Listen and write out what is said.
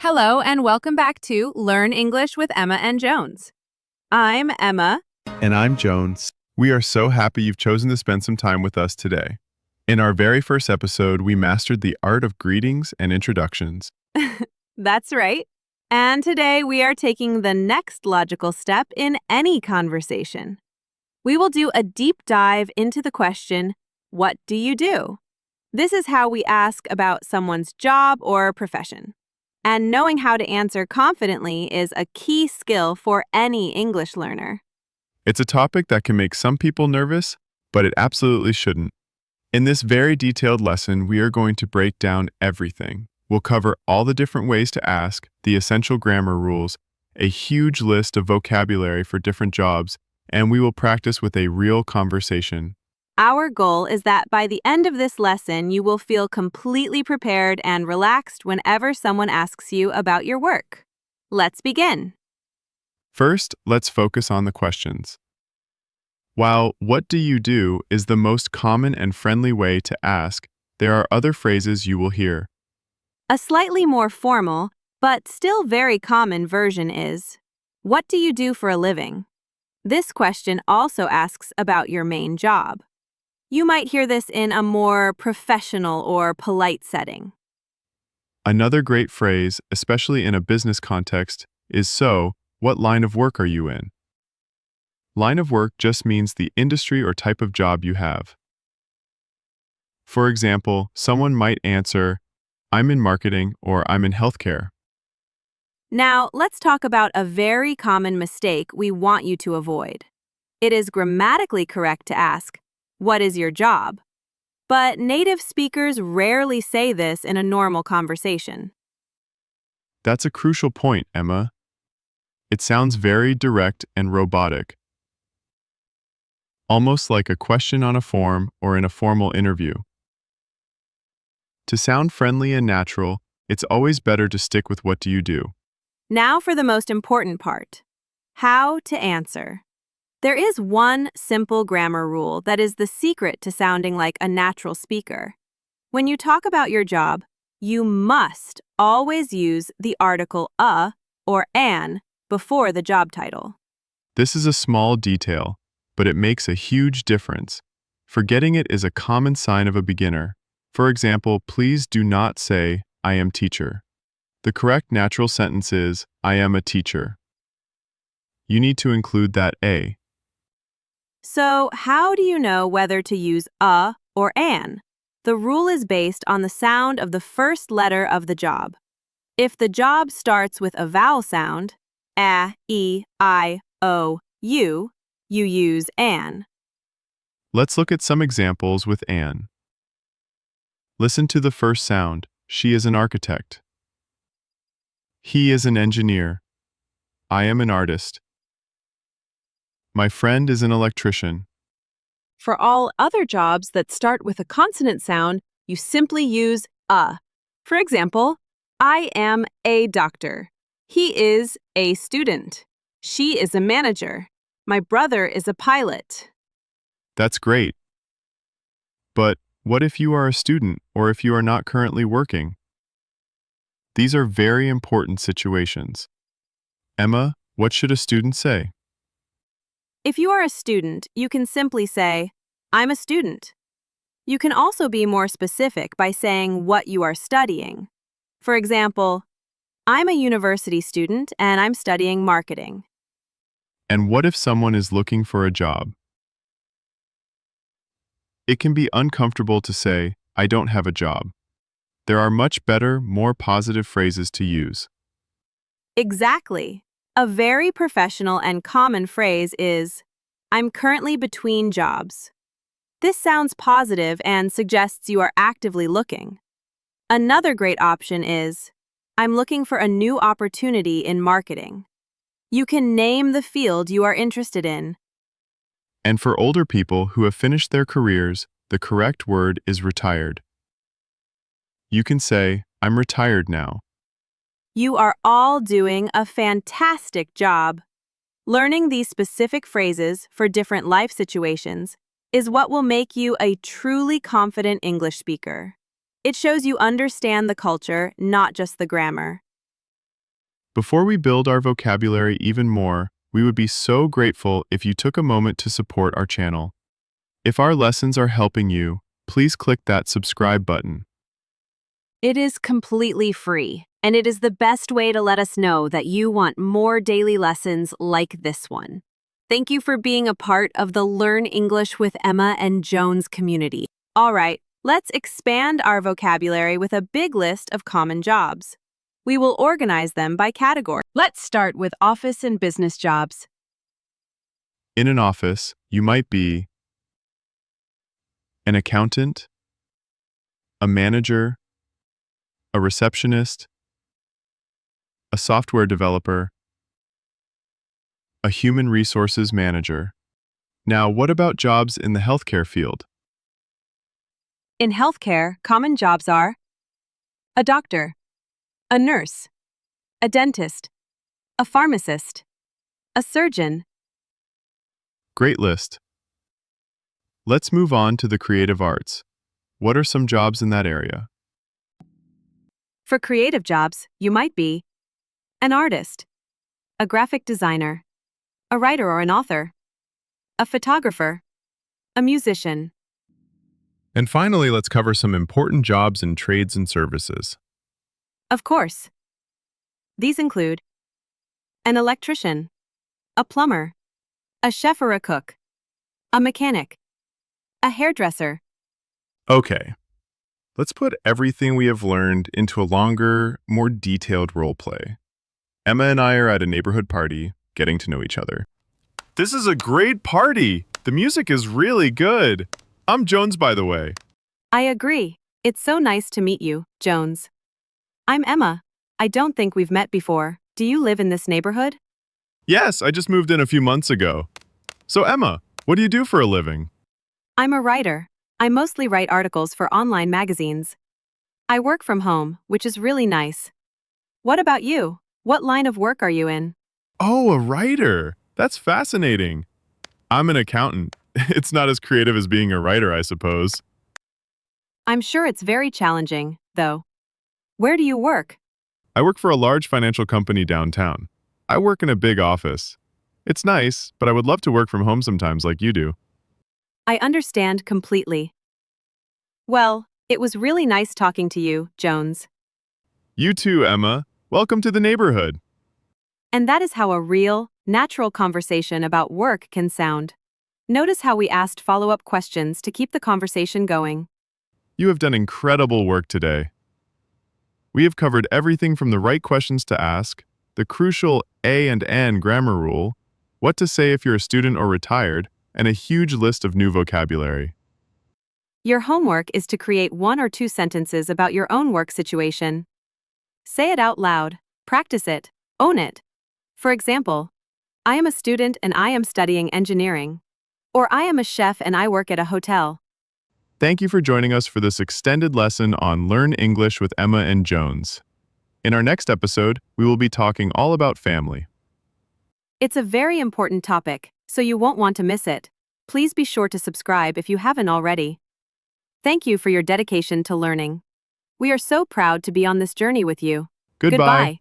Hello, and welcome back to Learn English with Emma and Jones. I'm Emma. And I'm Jones. We are so happy you've chosen to spend some time with us today. In our very first episode, we mastered the art of greetings and introductions. That's right. And today we are taking the next logical step in any conversation. We will do a deep dive into the question, what do you do? This is how we ask about someone's job or profession. And knowing how to answer confidently is a key skill for any English learner. It's a topic that can make some people nervous, but it absolutely shouldn't. In this very detailed lesson, we are going to break down everything. We'll cover all the different ways to ask, the essential grammar rules, a huge list of vocabulary for different jobs, and we will practice with a real conversation. Our goal is that by the end of this lesson, you will feel completely prepared and relaxed whenever someone asks you about your work. Let's begin. First, let's focus on the questions. While "what do you do" is the most common and friendly way to ask, there are other phrases you will hear. A slightly more formal, but still very common version is, what do you do for a living? This question also asks about your main job. You might hear this in a more professional or polite setting. Another great phrase, especially in a business context, is "so, what line of work are you in?" Line of work just means the industry or type of job you have. For example, someone might answer, "I'm in marketing" or "I'm in healthcare." Now, let's talk about a very common mistake we want you to avoid. It is grammatically correct to ask, what is your job? But native speakers rarely say this in a normal conversation. That's a crucial point, Emma. It sounds very direct and robotic, almost like a question on a form or in a formal interview. To sound friendly and natural, it's always better to stick with "what do you do?" Now for the most important part, how to answer. There is one simple grammar rule that is the secret to sounding like a natural speaker. When you talk about your job, you must always use the article "a" or "an" before the job title. This is a small detail, but it makes a huge difference. Forgetting it is a common sign of a beginner. For example, please do not say, "I am teacher." The correct natural sentence is, "I am a teacher." You need to include that "a." So, how do you know whether to use "a" or "an"? The rule is based on the sound of the first letter of the job. If the job starts with a vowel sound, a, e, I, o, u, you use "an." Let's look at some examples with "an." Listen to the first sound. She is an architect. He is an engineer. I am an artist. My friend is an electrician. For all other jobs that start with a consonant sound, you simply use "a." For example, I am a doctor. He is a student. She is a manager. My brother is a pilot. That's great. But what if you are a student or if you are not currently working? These are very important situations. Emma, what should a student say? If you are a student, you can simply say, I'm a student. You can also be more specific by saying what you are studying. For example, I'm a university student and I'm studying marketing. And what if someone is looking for a job? It can be uncomfortable to say, "I don't have a job." There are much better, more positive phrases to use. Exactly. A very professional and common phrase is, I'm currently between jobs. This sounds positive and suggests you are actively looking. Another great option is, I'm looking for a new opportunity in marketing. You can name the field you are interested in. And for older people who have finished their careers, the correct word is retired. You can say, "I'm retired now." You are all doing a fantastic job. Learning these specific phrases for different life situations is what will make you a truly confident English speaker. It shows you understand the culture, not just the grammar. Before we build our vocabulary even more, we would be so grateful if you took a moment to support our channel. If our lessons are helping you, please click that subscribe button. It is completely free, and it is the best way to let us know that you want more daily lessons like this one. Thank you for being a part of the Learn English with Emma and Jones community. All right, let's expand our vocabulary with a big list of common jobs. We will organize them by category. Let's start with office and business jobs. In an office, you might be an accountant, a manager, a receptionist, a software developer, a human resources manager. Now, what about jobs in the healthcare field? In healthcare, common jobs are a doctor, a nurse, a dentist, a pharmacist, a surgeon. Great list. Let's move on to the creative arts. What are some jobs in that area? For creative jobs, you might be an artist, a graphic designer, a writer or an author, a photographer, a musician. And finally, let's cover some important jobs in trades and services. Of course. These include an electrician, a plumber, a chef or a cook, a mechanic, a hairdresser. Okay, let's put everything we have learned into a longer, more detailed role play. Emma and I are at a neighborhood party, getting to know each other. This is a great party! The music is really good! I'm Jones, by the way. I agree. It's so nice to meet you, Jones. I'm Emma. I don't think we've met before. Do you live in this neighborhood? Yes, I just moved in a few months ago. So Emma, what do you do for a living? I'm a writer. I mostly write articles for online magazines. I work from home, which is really nice. What about you? What line of work are you in? Oh, a writer! That's fascinating. I'm an accountant. It's not as creative as being a writer, I suppose. I'm sure it's very challenging, though. Where do you work? I work for a large financial company downtown. I work in a big office. It's nice, but I would love to work from home sometimes like you do. I understand completely. Well, it was really nice talking to you, Jones. You too, Emma. Welcome to the neighborhood. And that is how a real, natural conversation about work can sound. Notice how we asked follow-up questions to keep the conversation going. You have done incredible work today. We have covered everything from the right questions to ask, the crucial A and N grammar rule, what to say if you're a student or retired, and a huge list of new vocabulary. Your homework is to create 1 or 2 sentences about your own work situation. Say it out loud, practice it, own it. For example, I am a student and I am studying engineering. Or I am a chef and I work at a hotel. Thank you for joining us for this extended lesson on Learn English with Emma and Jones. In our next episode, we will be talking all about family. It's a very important topic, so you won't want to miss it. Please be sure to subscribe if you haven't already. Thank you for your dedication to learning. We are so proud to be on this journey with you. Goodbye.